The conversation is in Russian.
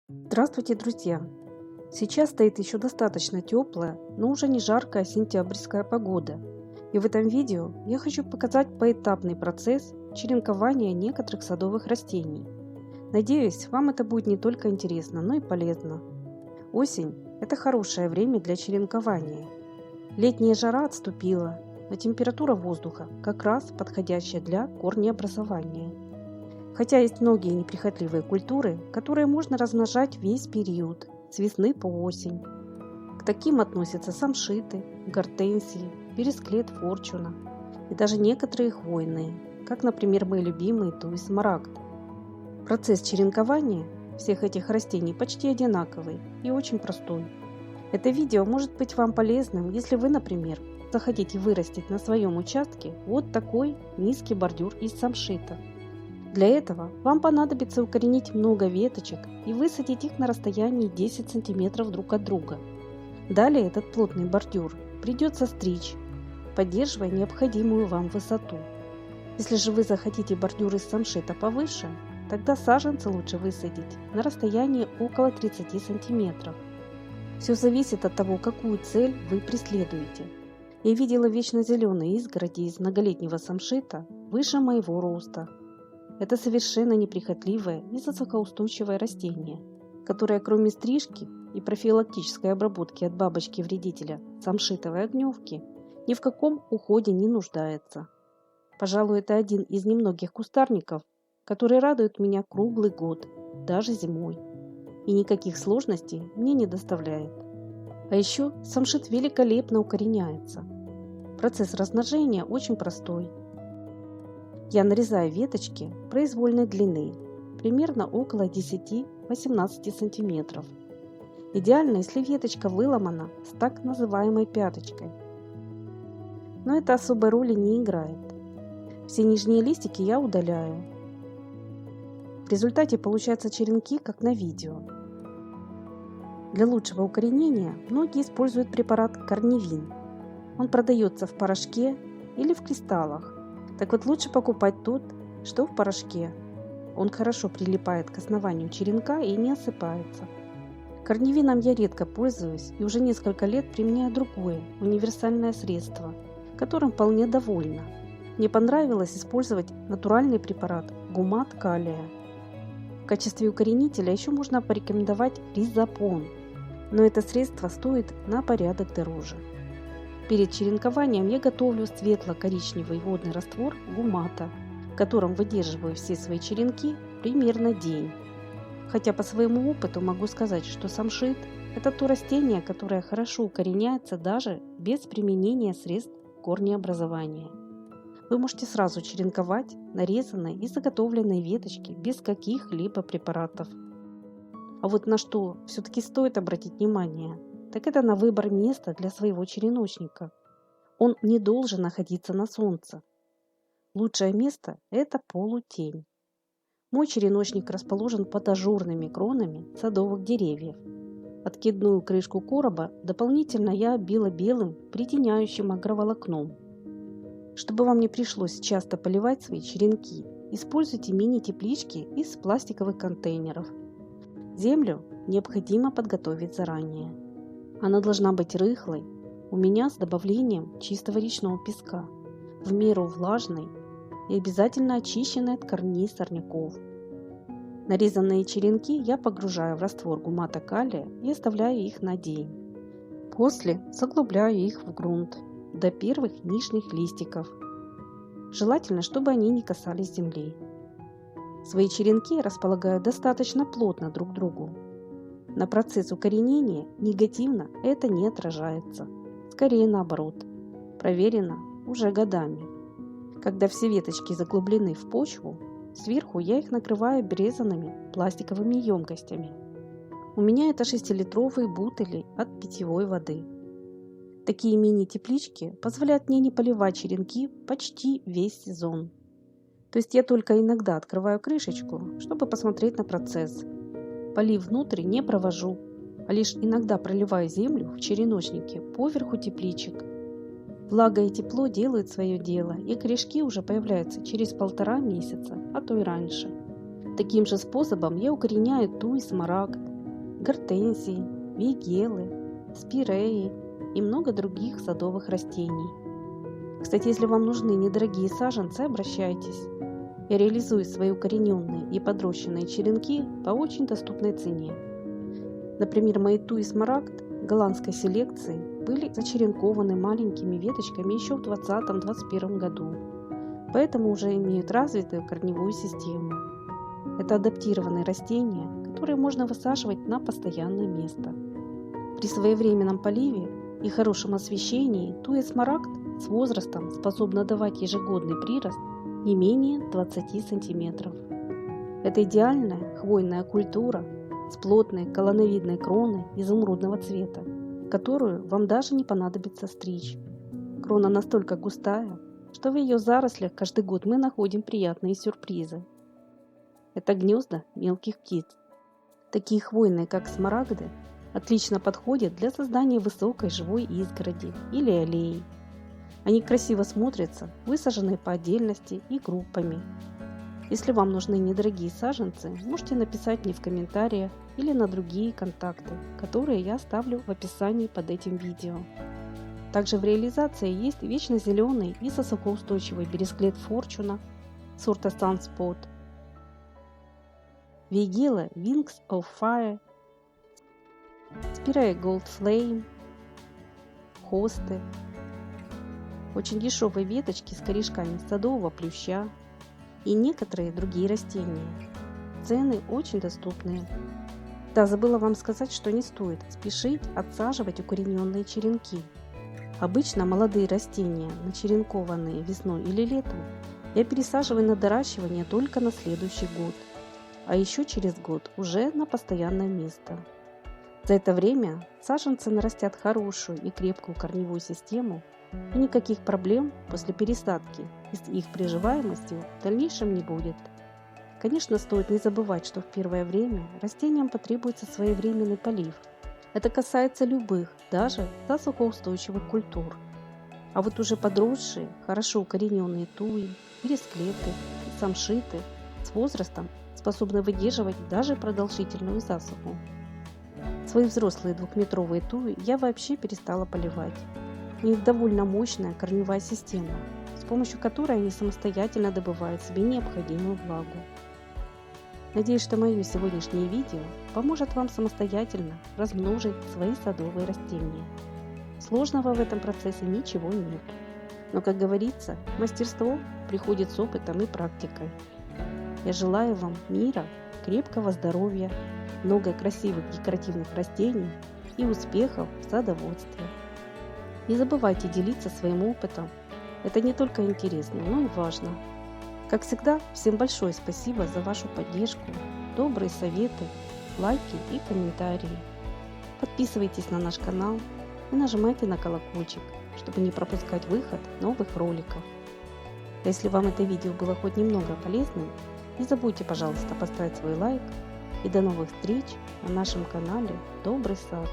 Здравствуйте, друзья! Сейчас стоит еще достаточно теплая, но уже не жаркая сентябрьская погода. И в этом видео я хочу показать поэтапный процесс черенкования некоторых садовых растений. Надеюсь, вам это будет не только интересно, но и полезно. Осень– это хорошее время для черенкования. Летняя жара отступила, но температура воздуха как раз подходящая для корнеобразования. Хотя есть многие неприхотливые культуры, которые можно размножать весь период, с весны по осень. К таким относятся самшиты, гортензии, бересклет форчуна и даже некоторые хвойные, как, например, мои любимые туи смарагд. Процесс черенкования всех этих растений почти одинаковый и очень простой. Это видео может быть вам полезным, если вы, например, захотите вырастить на своем участке вот такой низкий бордюр из самшита. Для этого вам понадобится укоренить много веточек и высадить их на расстоянии 10 см друг от друга. Далее этот плотный бордюр придется стричь, поддерживая необходимую вам высоту. Если же вы захотите бордюр из самшита повыше, тогда саженцы лучше высадить на расстоянии около 30 см. Все зависит от того, какую цель вы преследуете. Я видела вечно зеленые изгороди из многолетнего самшита выше моего роста. Это совершенно неприхотливое и засухоустойчивое растение, которое кроме стрижки и профилактической обработки от бабочки-вредителя самшитовой огневки ни в каком уходе не нуждается. Пожалуй, это один из немногих кустарников, который радует меня круглый год, даже зимой, и никаких сложностей мне не доставляет. А еще самшит великолепно укореняется. Процесс размножения очень простой. Я нарезаю веточки произвольной длины, примерно около 10-18 см. Идеально, если веточка выломана с так называемой пяточкой. Но это особой роли не играет. Все нижние листики я удаляю. В результате получаются черенки, как на видео. Для лучшего укоренения многие используют препарат корневин. Он продается в порошке или в кристаллах. Так вот, лучше покупать тот, что в порошке. Он хорошо прилипает к основанию черенка и не осыпается. Корневином я редко пользуюсь и уже несколько лет применяю другое, универсальное средство, которым вполне довольна. Мне понравилось использовать натуральный препарат гумат калия. В качестве укоренителя еще можно порекомендовать ризопон, но это средство стоит на порядок дороже. Перед черенкованием я готовлю светло-коричневый водный раствор гумата, в котором выдерживаю все свои черенки примерно день. Хотя по своему опыту могу сказать, что самшит – это то растение, которое хорошо укореняется даже без применения средств корнеобразования. Вы можете сразу черенковать нарезанные и заготовленные веточки без каких-либо препаратов. А вот на что все-таки стоит обратить внимание, так это на выбор места для своего череночника. Он не должен находиться на солнце. Лучшее место – это полутень. Мой череночник расположен под ажурными кронами садовых деревьев. Откидную крышку короба дополнительно я оббила белым притеняющим агроволокном. Чтобы вам не пришлось часто поливать свои черенки, используйте мини-теплички из пластиковых контейнеров. Землю необходимо подготовить заранее. Она должна быть рыхлой, у меня с добавлением чистого речного песка, в меру влажной и обязательно очищенной от корней сорняков. Нарезанные черенки я погружаю в раствор гумата калия и оставляю их на день. После заглубляю их в грунт до первых нижних листиков. Желательно, чтобы они не касались земли. Свои черенки располагаю достаточно плотно друг к другу. На процесс укоренения негативно это не отражается. Скорее наоборот. Проверено уже годами. Когда все веточки заглублены в почву, сверху я их накрываю обрезанными пластиковыми емкостями. У меня это 6-литровые бутыли от питьевой воды. Такие мини-теплички позволяют мне не поливать черенки почти весь сезон. То есть я только иногда открываю крышечку, чтобы посмотреть на процесс. Полив внутрь не провожу, а лишь иногда проливаю землю в череночнике поверху тепличек. Влага и тепло делают свое дело, и корешки уже появляются через 1,5 месяца, а то и раньше. Таким же способом я укореняю туи смарагд, гортензии, вейгелы, спиреи и много других садовых растений. Кстати, если вам нужны недорогие саженцы, обращайтесь. Я реализую свои укорененные и подрощенные черенки по очень доступной цене. Например, мои туи смарагд голландской селекции были зачеренкованы маленькими веточками еще в 2020-2021 году, поэтому уже имеют развитую корневую систему. Это адаптированные растения, которые можно высаживать на постоянное место. При своевременном поливе и хорошем освещении туя смарагд с возрастом способна давать ежегодный прирост не менее 20 см. Это идеальная хвойная культура с плотной колоновидной кроной изумрудного цвета, которую вам даже не понадобится стричь. Крона настолько густая, что в ее зарослях каждый год мы находим приятные сюрпризы. Это гнезда мелких птиц. Такие хвойные, как смарагды, отлично подходят для создания высокой живой изгороди или аллеи. Они красиво смотрятся, высаженные по отдельности и группами. Если вам нужны недорогие саженцы, можете написать мне в комментариях или на другие контакты, которые я оставлю в описании под этим видео. Также в реализации есть вечно зеленый и сосокоустойчивый бересклет Fortuna сорта Sunspot, вейгела Wings of Fire, Спирея Gold Flame, хосты, очень дешевые веточки с корешками садового плюща и некоторые другие растения. Цены очень доступные. Да, забыла вам сказать, что не стоит спешить отсаживать укорененные черенки. Обычно молодые растения, начеренкованные весной или летом, я пересаживаю на доращивание только на следующий год, а еще через год уже на постоянное место. За это время саженцы нарастят хорошую и крепкую корневую систему, и никаких проблем после пересадки и с их приживаемостью в дальнейшем не будет. Конечно, стоит не забывать, что в первое время растениям потребуется своевременный полив. Это касается любых, даже засухоустойчивых культур. А вот уже подросшие, хорошо укорененные туи, бересклеты и самшиты с возрастом способны выдерживать даже продолжительную засуху. Свои взрослые двухметровые туи я вообще перестала поливать. У них довольно мощная корневая система, с помощью которой они самостоятельно добывают себе необходимую влагу. Надеюсь, что мое сегодняшнее видео поможет вам самостоятельно размножить свои садовые растения. Сложного в этом процессе ничего нет. Но, как говорится, мастерство приходит с опытом и практикой. Я желаю вам мира, крепкого здоровья, много красивых декоративных растений и успехов в садоводстве. Не забывайте делиться своим опытом. Это не только интересно, но и важно. Как всегда, всем большое спасибо за вашу поддержку, добрые советы, лайки и комментарии. Подписывайтесь на наш канал и нажимайте на колокольчик, чтобы не пропускать выход новых роликов. А если вам это видео было хоть немного полезным, не забудьте, пожалуйста, поставить свой лайк. И до новых встреч на нашем канале Добрый сад.